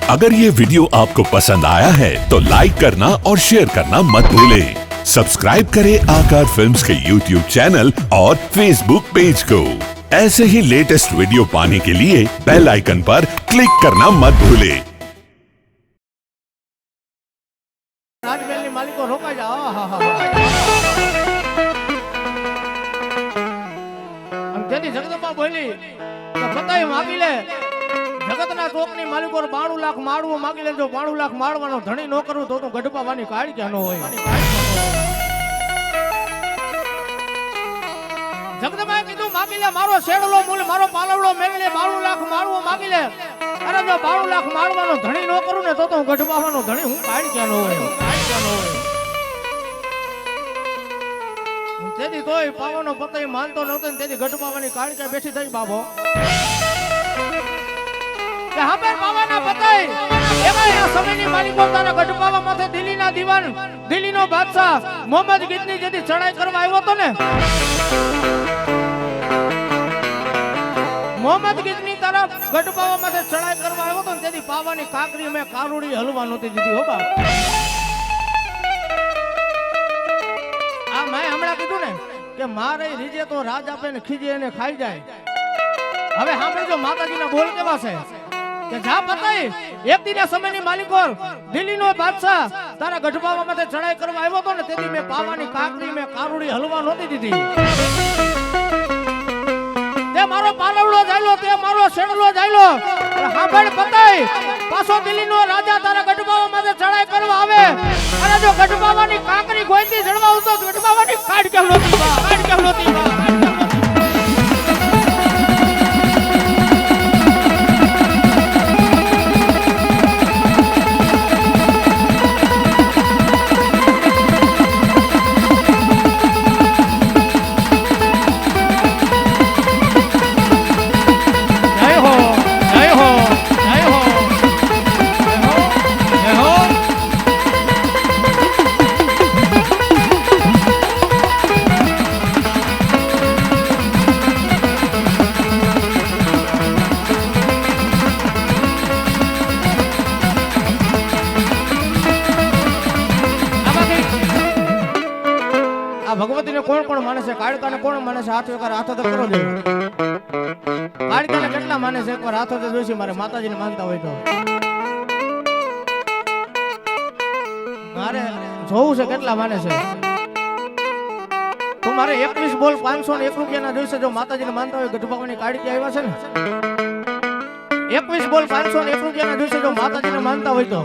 अगर ये वीडियो आपको पसंद आया है तो लाइक करना और शेयर करना मत भूलें। सब्सक्राइब करें आकार फिल्म्स के YouTube चैनल और Facebook पेज को। ऐसे ही लेटेस्ट वीडियो पाने के लिए बेल आइकन पर क्लिक करना मत भूलें। રાજમહેલની માલિકો રોકાઈ જા જેથી જગદંબા બોલી કે બતાય માગી લે જગતના ચોકની માલિકો 92 લાખ માળવું માગી લે જો 92 લાખ માળવાનો ધણી ન કરું તો તું ગઢપાવાની કાઢ ક્યાં ન હોય જગદંબાએ કીધું માગી લે મારો શેડલો મૂલ મારો પાલવડો મેળી લે 92 લાખ માળવું માગી લે અરે જો 92 લાખ માળવાનો ધણી ન કરું ને તો હું ગઢપાવાનો ધણી હું કાઢ ક્યાં ન હોય તેથી તોય પાવાનો પતય માનતો નહોતો ને તેથી ગઢપાવાની કાળકા બેસી થઈ બાબો કે હાબર પાવાના પતય એમાં આ સમયની માલિકો તારા ગઢપાવા માથે દિલ્હીના દીવાન દિલ્હીનો બાદશાહ મોહમ્મદ ગિજની જેથી ચડાઈ કરવા આવ્યો તો ને મોહમ્મદ ગિજની તરફ ગઢપાવા માથે ચડાઈ કરવા આવ્યો તો ને તેથી પાવાની કાકરી મે કારુડી હલવા નહોતી દીધી હો બાપ મેં હમણાં કીધું ને કે મારે રીજે તો રાજ આપે ને ખીજે એને ખાઈ જાય હવે સાંભળજો માતાજીના બોલ કેવા છે કે જા પતય એક દિના સમયની માલિકો દિલ્હીનો બાદશાહ તારા ગઢપાવા માથે ચડાઈ કરવા આવ્યો તો ને તેથી મેં પાવાની કાકડી મેં કારુડી હલવા નહોતી દીધી તે મારો પાલવડો જાયલો તે મારો શેડલો જાયલો સાંભળ પતય પાછો દિલ્હીનો રાજા તારા ગઢપાવા માથે ચડાઈ કરવા આવે અને જો ગઢપાવાની કાકરી ગોઈતી જડવા ઉતો ગઢપાવાની કાઢ કેમ નહોતી કાઢ કેમ નહોતી ભગવતીને કોણ કોણ માને છે કાળકાને કોણ માને છે હાથ એકવાર હાથ તો કરો દે કાળકાને કેટલા માને છે એકવાર હાથ તો જોઈશે મારે માતાજીને માનતા હોય તો મારે જોવું છે કેટલા માને છે તો મારે 21 બોલ 501 રૂપિયાના જોઈશે જો માતાજીને માનતા હોય ગઢપાવાની કાળકી આવ્યા છે ને 21 બોલ 501 રૂપિયાના જોઈશે જો માતાજીને માનતા હોય તો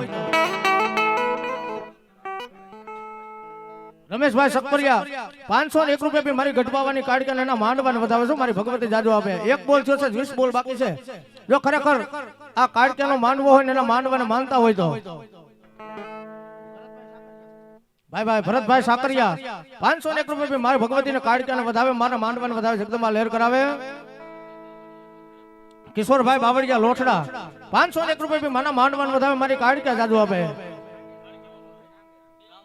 રમેશભાઈ સકપરિયા 501 રૂપિયા બી મારી ગઢપાવાની કાઢકે એના માંડવાને વધાવે છું મારી ભગવતી જાજો આપે એક બોલ થયો છે 20 બોલ બાકી છે જો ખરેખર આ કાઢકેનો માંડવો હોય ને એના માંડવાને માનતા હોય તો ભાઈ ભરતભાઈ સાકરિયા 501 રૂપિયા બી મારી ભગવતીને કાઢકેને વધાવે મારા માંડવાને વધાવે જગદંબા લહેર કરાવે કિશોરભાઈ બાવળિયા લોઠડા 501 રૂપિયા બી મારા માંડવાને વધાવે મારી કાઢકે જાજો આપે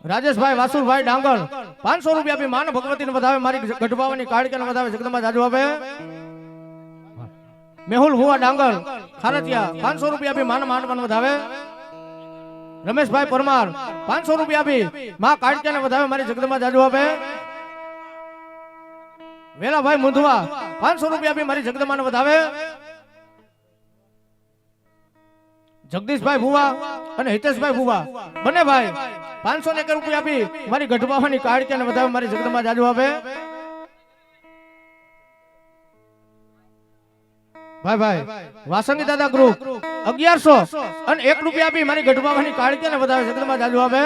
રાજેશભાઈ વાસુભાઈ ડાંગર 500 રૂપિયા બી માન ભગવતીને વધાવે મારી ગઢપાવાની કાળકાને વધાવે જગદંબા જાજુ આપે મેહુલ હુવા ડાંગર ખારતિયા 500 રૂપિયા બી માન માંડવાને વધાવે રમેશભાઈ પરમાર 500 રૂપિયા બી માં કાળકાને વધાવે મારી જગદંબા જાજુ આપે વેલાભાઈ મુંધવા 500 રૂપિયા બી મારી જગદંબાને વધાવે જગદીશભાઈ ભુવા અને હિતેશભાઈ ભુવા બંને ભાઈ 501 રૂપિયા આપી મારી ગઢપાવાની કાળકાને વધાવે મારી જગદંબા જાજુ આપે ભાઈ વાસંગી દાદા ગ્રુપ 1100 અને 1 રૂપિયા આપી મારી ગઢપાવાની કાળકાને વધાવે જગદંબા જાજુ આપે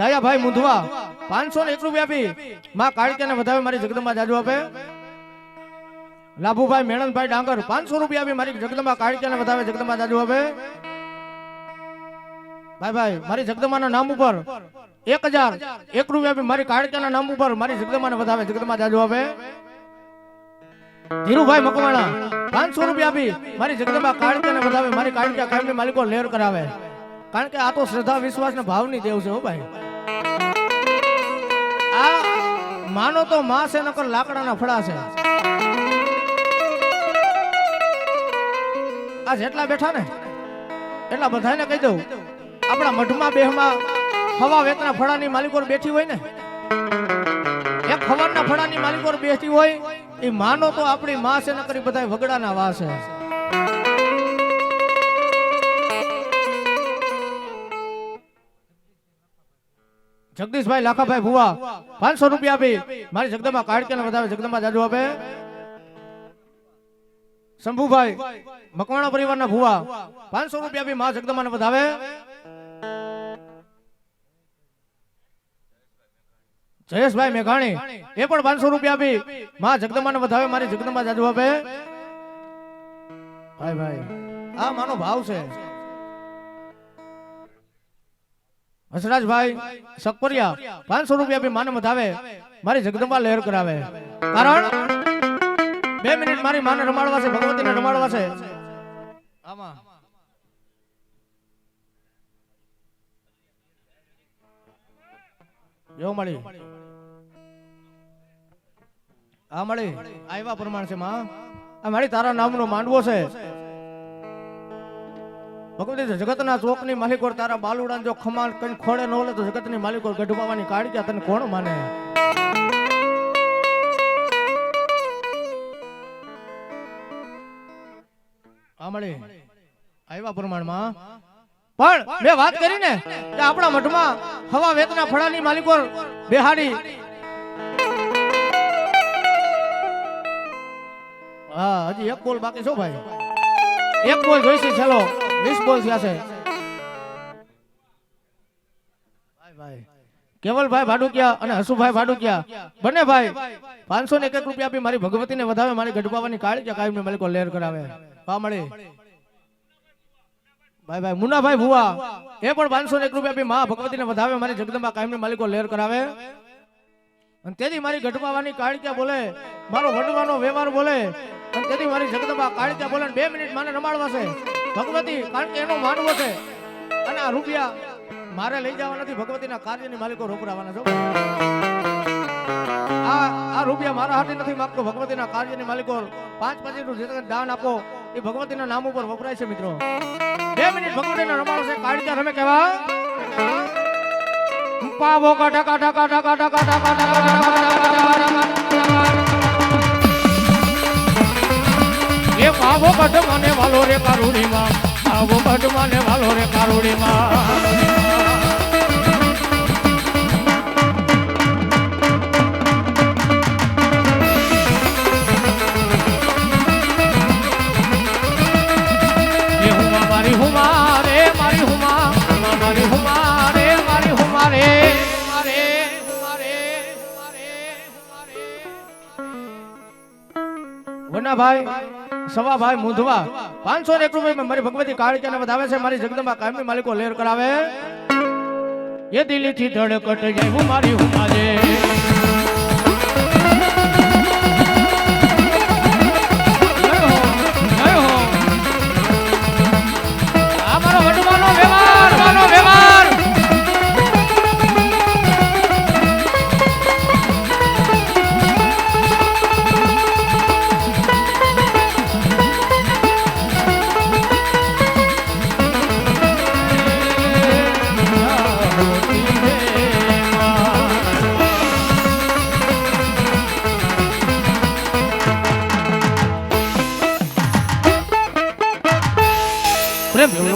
દાયાભાઈ મુંધવા 501 રૂપિયા આપી માં કાળકાને વધાવે મારી જગદંબા જાજુ આપે લાભુભાઈ મેણનભાઈ ડાંગર 500 રૂપિયા બી મારી જગદંબા કાળકાને વધાવે જગદંબા જાજુ હવે ભાઈ મારી જગદંબાના નામ ઉપર 1001 રૂપિયા બી મારી કાળકાના નામ ઉપર મારી જગદંબાને વધાવે જગદંબા જાજુ હવે ધીરુભાઈ મકવાણા 500 રૂપિયા બી મારી જગદંબા કાળકાને વધાવે મારી કાળકા કાયમી માલિકો લહેર કરાવે કારણ કે આ તો શ્રદ્ધા વિશ્વાસ ને ભાવની દેવ છે હો ભાઈ આ માનો તો માં છે નકર લાકડાના ફળા છે જેટલા બેઠા ને એટલા બધાને કહી દઉં, આપણા મઠમાં બેહમાં હવા વેતના ફળાની માલિકો બેઠી હોય ને, એક ખવારના ફળાની માલિકો બેઠી હોય, એ માનો તો આપણી માં છે, ન કરી બધા વગડાના વાસ છે. જગદીશભાઈ લાખાભાઈ ભુવા 500 રૂપિયા આપી મારી જગદંબા કાળકે વધાવે, જગદંબા જાજુ આપે. શંભુભાઈ મકવાણા પરિવારના ભુવા 500 રૂપિયા આપી માં જગદંબાને વધાવે. જયેશભાઈ મેઘાણી એ પણ 500 રૂપિયા આપી માં જગદંબાને વધાવે, મારી જગદંબા જાજુ આપે. ભાઈ ભાઈ આ માનો ભાવ છે. હસરાજભાઈ સકપરિયા 500 રૂપિયા આપી માને વધાવે, મારી જગદંબા લહેર કરાવે. કારણ 2 મિનિટ મારી માને રમાડવા છે, ભગવતીને રમાડવા છે. આમાં જો મળી આ મળી આવ્યા પ્રમાણ છે માં, આ મારી તારા નામનો માંડવો છે. ભગવતી જગતના ચોકની માલિકો તારા બાલુડા જો ખમાન કઈ ખોડે ન ઓલે તો જગતની માલિકો ગઢવાવાની કાઢી ગયા, તને કોણ માને? આ મળી આવ્યા પ્રમાણમાં. પણ મેં વાત કરી ને કે આપણા મઠમાં હવા વેતના ફળાની માલિકો બેહાડી. હા હજી એક બોલ બાકી છો ભાઈ, એક બોલ જોઈશે. ચાલો 20 બોલ થયા છે. કેવલભાઈ ભાડુકિયા અને હસુભાઈ ભાડુકિયા બંને ભાઈ 501 રૂપિયા આપી મારી ભગવતીને વધાવે, મારી ગઢબાવાની કાળી કાયમ માલિકો લહેર કરાવે. પા મળે ભાઈ ભાઈ મુન્નાભાઈ ભુવા એ પણ 501 રૂપિયા આપી માં ભગવતીને વધાવે, મારી જગદંબા કાયમ માલિકો લહેર કરાવે. અને તેથી મારી ગઢબાવાની કાળિયા બોલે, મારો વડવાનો વ્યવહાર બોલે, અને તેથી મારી જગદંબા કાળિયા બોલે. 2 મિનિટ માને રમાડવા છે ભગવતી, કારણ કે એનો માનવો છે. અને આ રૂપિયા મારે લઈ જવા નથી, ભગવતીના કાર્યની માલિકો રોકડાવાના છો. આ રૂપિયા મારા હાથે નથી માંગતો, ભગવતીના કાર્યની માલિકો 5 નું જે દાન આપો એ ભગવતીના નામ ઉપર વપરાય છે. મિત્રો 2 મિનિટ ભગવતીના રમાડો છે. કાળિયા રમે કેવા પાવો કાઢા કાઢા કાઢા કાઢા કાઢા કાઢા એ પાવો કાઢ મને વાલો રે કારુડી માં, પાવો કાઢ મને વાલો રે કારુડી માં. મારી હુમા રે મારી હુમા, મારી હુમા રે મારી હુમા રે મારે મારે મારે વનાભાઈ સવાભાઈ મુંધવા 501 રૂપિયા મારી ભગવતી કાળિયાને વધાવે છે, મારી જગદંબા કાયમી માલિકો લહેર કરાવે. એ દિલ્હીથી ધડકટ જાય હું મારી હુમા રે.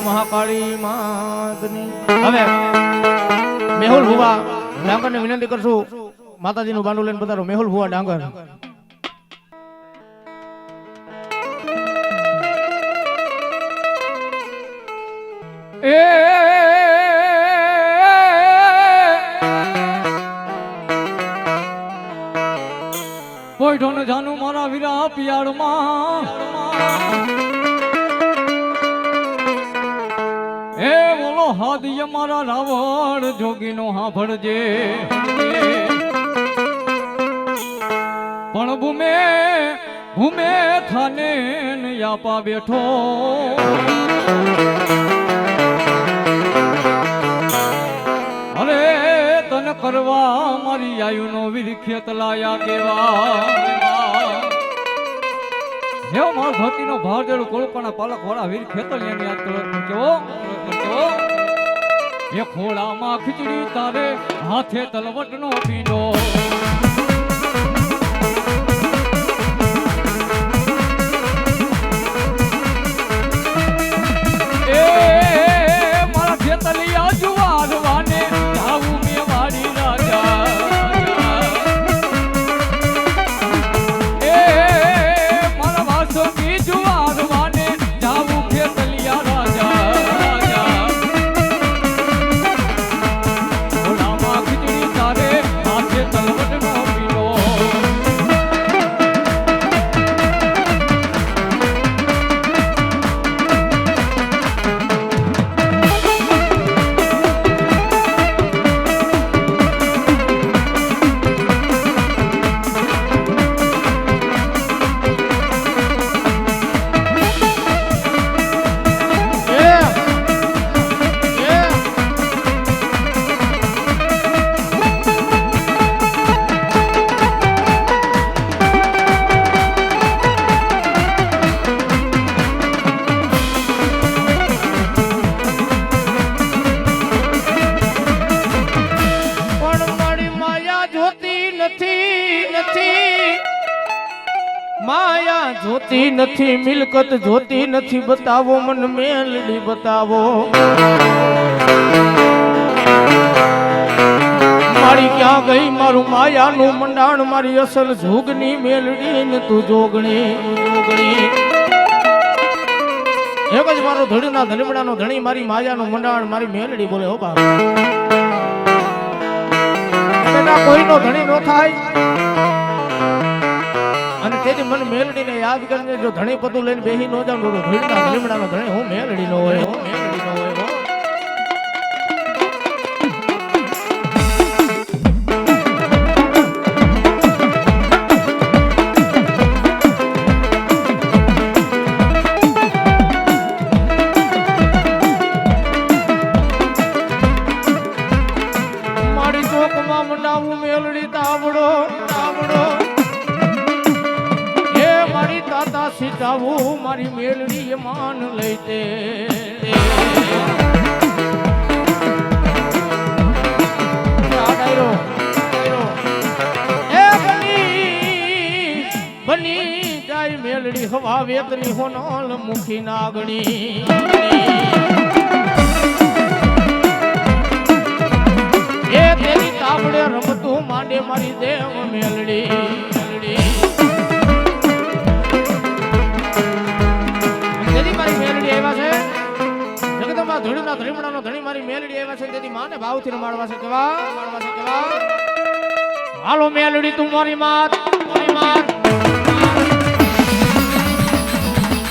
મહાકાળી માતની. હવે મેહુલ ભુવા ડાંગર ને વિનંતી કરશું, માતાજી નું બાંડું લઈને પધારો. મેહુલ ભુવા ડાંગર. એ પોઈઠો ને જાનું મારા વીરા પિયાળમાં, એ બોલો હાદિય મારા રાવણ જોગીનો હાંભળજે. પણ ભૂમે ભૂમે થાને યાપા બેઠો, અરે તને કરવા મારી આયુનો વિરખેત લાયા કેવા. હે મારો ધરતીનો ભાર દેડો કોળપાના પાલક વાળા વીર ખેતલિયાની યાદ કરો કેવો એ ખોળામાં ખીચડી તારે હાથે તલવટનો પીંડો એ મારા ખેતલિયા જુવારવાને જાવું મેવાડી રાજા માયા જોતી નથી મિલકત જોતી નથી બતાવો મન મેલડી બતાવો મારી ક્યાં ગઈ મારું માયાનું મંડાણ મારી અસલ જોગની મેલડી ને તું જોગણી એક જ મારો ધણીના ધનમડાનો ધણી મારી માયાનું મંડાણ મારી મેલડી બોલે હો બા કોઈનો ધણી નો થાય અને તેથી મને મેલડીને યાદ કરીને જો ધણી પતું લઈને બેહી નો જાઉં તો ધણીના ધણીમડાનો ધણી હું મેલડી નો હોય મારી ચોકમાં મંડાવું મેલડી તાવડો સીતાવું મારી મેલડી માન લઈ દે બની જાય મેલડી હવા વેતની હોનલ મુખી નાગણી એ તેની તાબડે રમતું માંડે મારી દેવ મેલડી ધણીના ધણીમડાનો ધણી મારી મેલડી આવ્યા છે તેથી માને ભાવથી રમાડવા છે કેવા હાલો મેલડી તું મારી માત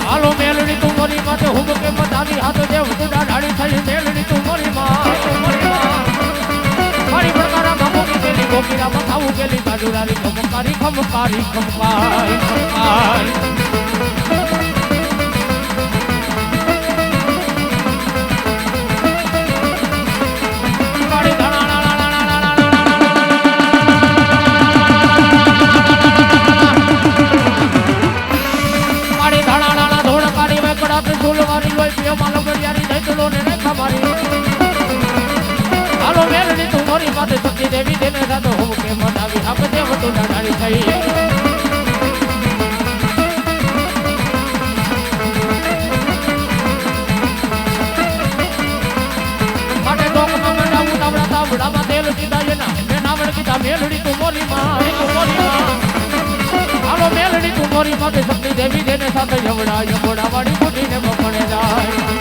હાલો મેલડી તું મારી માતે હું કે મતાની હાથ જે ઉડા ઢાળી થઈ મેલડી તું મારી માત મારી પ્રકારા બાબુ કેલી ગોકીરા મથાવું કેલી બાજુરારી ખમકારી હાલો મેલડી તું મારી માથે શક્તિ દેવી તેને સાથે હું કે મનાવી આપ દેવ તું ડાળી થઈ માટે ડોકમાં મંડાવું તાવડા તાવડામાં તેલ કીધા એના મેં નાવડ કીધા મેલડી તું મોરી માં હાલો મેલડી તું મારી માથે શક્તિ દેવી તેને સાથે જવડા વાળી બુઢીને મફણે જાય